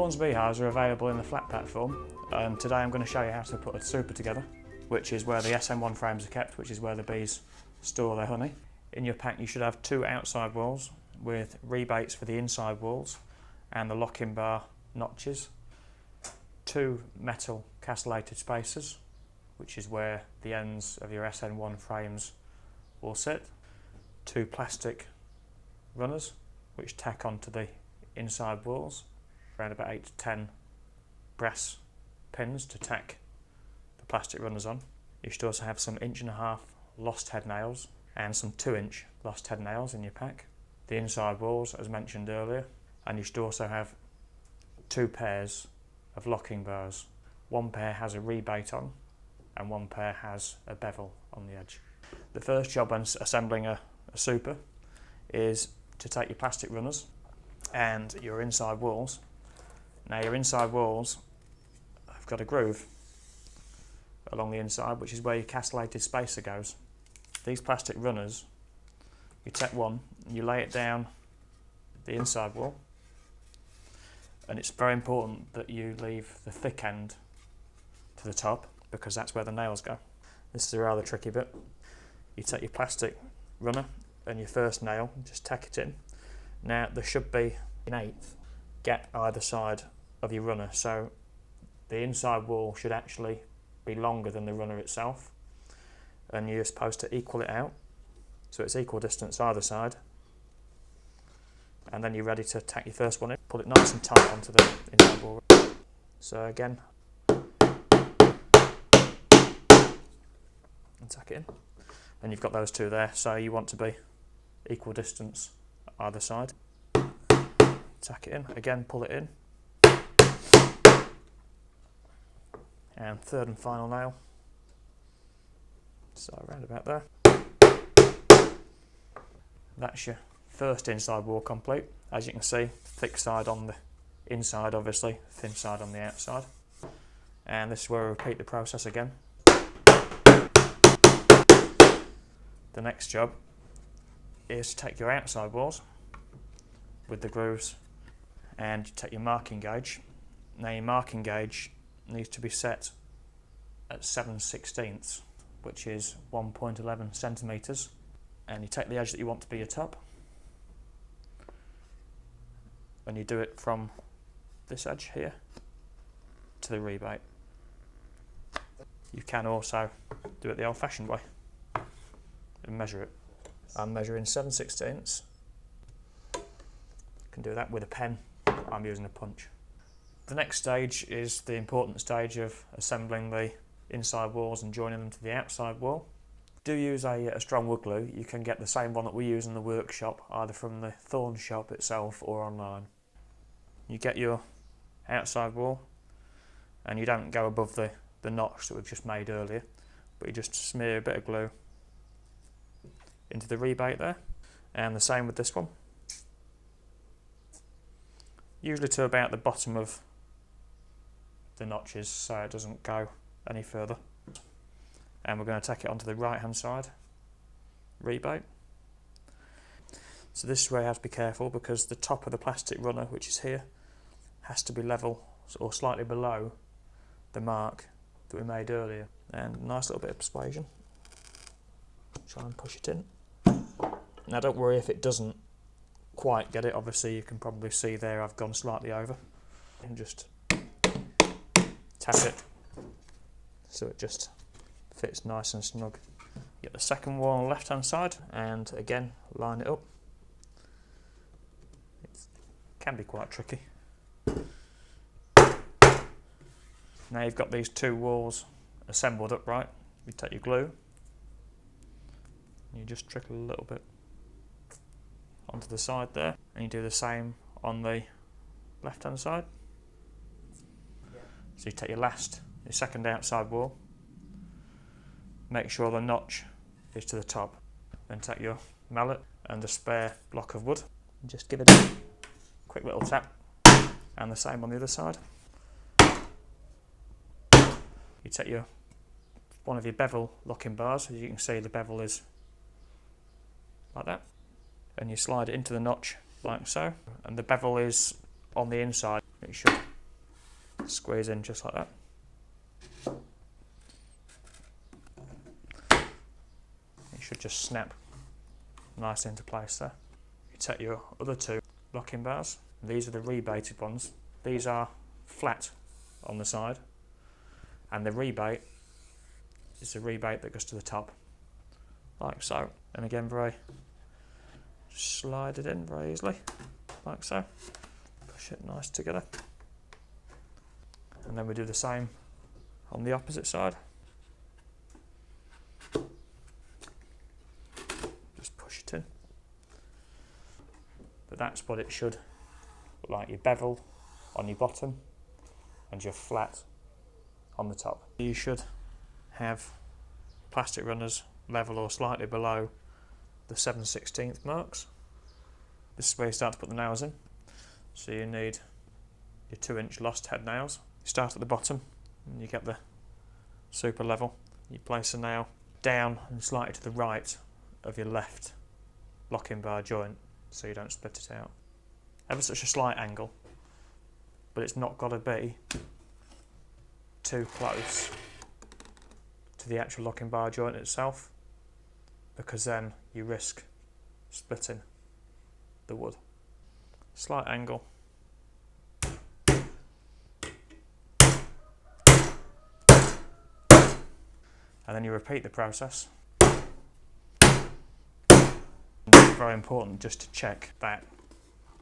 Thorne's beehives are available in the flat pack form, and today I'm going to show you how to put a super together, which is where the SM1 frames are kept, which is where the bees store their honey. In your pack you should have 2 outside walls with rebates for the inside walls and the locking bar notches, 2 metal castellated spacers, which is where the ends of your SM1 frames will sit, 2 plastic runners which tack onto the inside walls, around about 8 to 10 brass pins to tack the plastic runners on. You should also have some 1.5" lost head nails and some 2" lost head nails in your pack. The inside walls, as mentioned earlier, and you should also have 2 pairs of locking bars. 1 pair has a rebate on and 1 pair has a bevel on the edge. The first job when assembling a super is to take your plastic runners and your inside walls. Now your inside walls have got a groove along the inside, which is where your castellated spacer goes. These plastic runners, you take one, you lay it down the inside wall, and it's very important that you leave the thick end to the top because that's where the nails go. This is a rather tricky bit. You take your plastic runner and your first nail, just tack it in. Now there should be an 1/8 gap either side of your runner, so the inside wall should actually be longer than the runner itself, and you're supposed to equal it out so it's equal distance either side, and then you're ready to tack your first one in. Pull it nice and tight onto the inside wall. So again, and tack it in, and you've got those 2 there, so you want to be equal distance either side. Tack it in, again pull it in, and third and final nail, so around about there. That's your first inside wall complete. As you can see, thick side on the inside obviously, thin side on the outside, and this is where we repeat the process again. The next job is to take your outside walls with the grooves and you take your marking gauge. Now your marking gauge needs to be set at 7/16, which is 1.11 centimetres, and you take the edge that you want to be your top and you do it from this edge here to the rebate. You can also do it the old-fashioned way and measure it. I'm measuring 7/16. You can do that with a pen. I'm using a punch. The next stage is the important stage of assembling the inside walls and joining them to the outside wall. Do use a strong wood glue. You can get the same one that we use in the workshop, either from the Thorne shop itself or online. You get your outside wall and you don't go above the notch that we've just made earlier, but you just smear a bit of glue into the rebate there, and the same with this one, usually to about the bottom of the notches so it doesn't go any further. And we're going to tack it onto the right hand side rebate. So this is where you have to be careful because the top of the plastic runner, which is here, has to be level or slightly below the mark that we made earlier. And a nice little bit of persuasion, try and push it in. Now don't worry if it doesn't quite get it, obviously you can probably see there I've gone slightly over, and just tap it so it just fits nice and snug. Get the second wall on the left hand side and again line it up. It can be quite tricky. Now you've got these 2 walls assembled upright, you take your glue and you just trickle a little bit onto the side there, and you do the same on the left hand side. So you take your second outside wall, make sure the notch is to the top, then take your mallet and a spare block of wood and just give it a quick little tap, and the same on the other side. You take one of your bevel locking bars, as you can see the bevel is like that, and you slide it into the notch like so, and the bevel is on the inside. It should squeeze in just like that. It should just snap nicely into place there. You take your other two locking bars. These are the rebated ones. These are flat on the side, and the rebate is the rebate that goes to the top, like so. And again, just slide it in very easily, like so. Push it nice together. And then we do the same on the opposite side. Just push it in. But that's what it should look like. Your bevel on your bottom and your flat on the top. You should have plastic runners level or slightly below the 7/16 marks. This is where you start to put the nails in. So you need your 2-inch lost head nails. You start at the bottom and you get the super level. You place a nail down and slightly to the right of your left locking bar joint so you don't split it out. Ever such a slight angle, but it's not got to be too close to the actual locking bar joint itself, because then you risk splitting the wood. Slight angle. And then you repeat the process. It's very important just to check that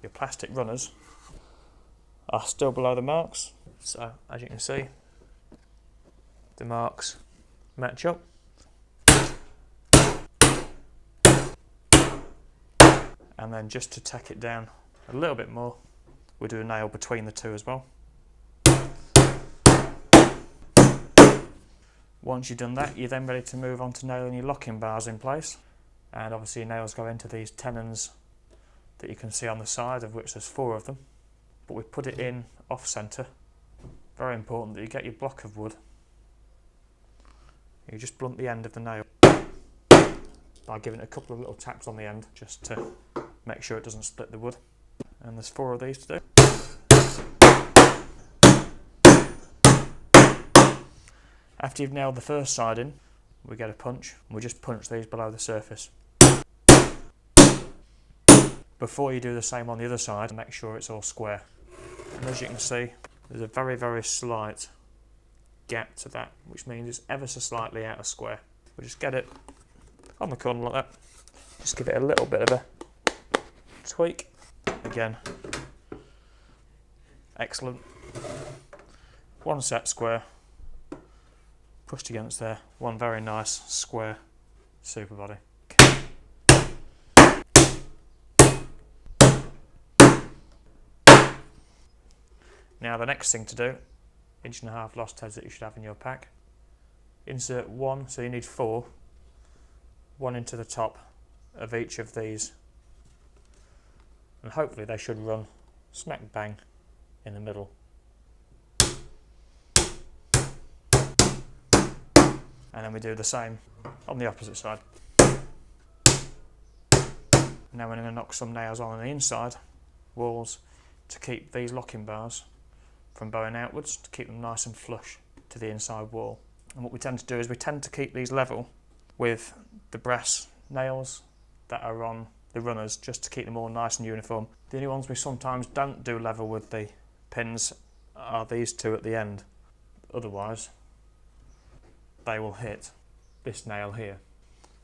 your plastic runners are still below the marks. So as you can see, the marks match up. And then just to tack it down a little bit more, we'll do a nail between the two as well. Once you've done that, you're then ready to move on to nailing your locking bars in place. And obviously your nails go into these tenons that you can see on the side, of which there's 4 of them. But we put it in off centre. Very important that you get your block of wood. You just blunt the end of the nail by giving it a couple of little taps on the end, just to make sure it doesn't split the wood. And there's 4 of these to do. After you've nailed the first side in, we get a punch, and we just punch these below the surface. Before you do the same on the other side, make sure it's all square. And as you can see, there's a very, very slight gap to that, which means it's ever so slightly out of square. We'll just get it on the corner like that. Just give it a little bit of a tweak. Again, excellent. One set square, pushed against there. One very nice square super body. Now the next thing to do, 1.5 inch lost heads that you should have in your pack. Insert 1, so you need 4, 1 into the top of each of these, and hopefully they should run smack bang in the middle. And then we do the same on the opposite side. Now we're going to knock some nails on the inside walls to keep these locking bars from bowing outwards, to keep them nice and flush to the inside wall. And what we tend to do is we tend to keep these level with the brass nails that are on the runners, just to keep them all nice and uniform. The only ones we sometimes don't do level with the pins are these 2 at the end. Otherwise, they will hit this nail here.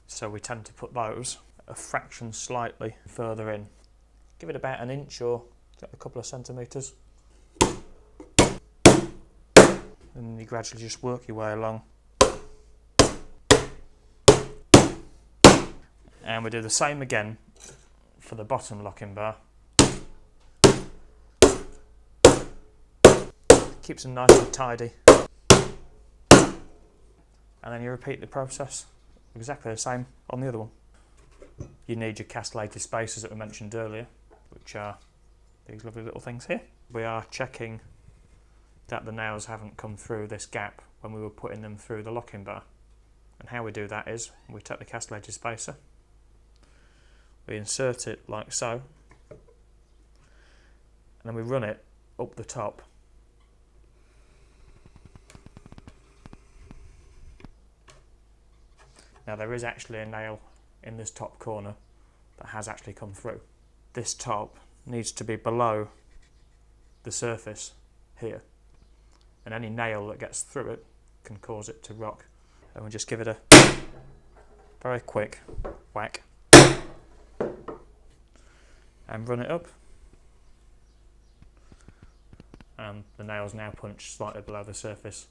So we tend to put those a fraction slightly further in. Give it about 1 inch or a couple of centimetres. And you gradually just work your way along. And we do the same again for the bottom locking bar. Keeps them nice and tidy. And then you repeat the process exactly the same on the other one. You need your castellated spacers that we mentioned earlier, which are these lovely little things here. We are checking that the nails haven't come through this gap when we were putting them through the locking bar. And how we do that is, we take the castellated spacer, we insert it like so, and then we run it up the top Now there is actually a nail in this top corner that has actually come through. This top needs to be below the surface here, and any nail that gets through it can cause it to rock. And we'll just give it a very quick whack and run it up, and the nail's now punched slightly below the surface,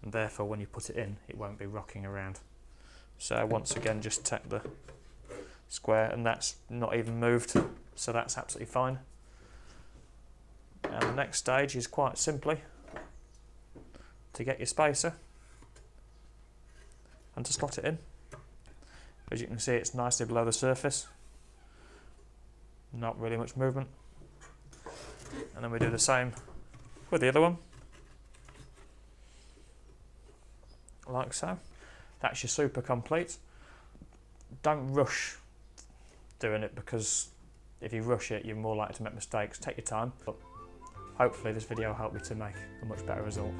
and therefore when you put it in it won't be rocking around. So once again just tap the square, and that's not even moved, so that's absolutely fine. And the next stage is quite simply to get your spacer and to slot it in. As you can see, it's nicely below the surface, not really much movement. And then we do the same with the other one, like so. That's your super complete. Don't rush doing it, because if you rush it you're more likely to make mistakes. Take your time, but hopefully this video will help you to make a much better result.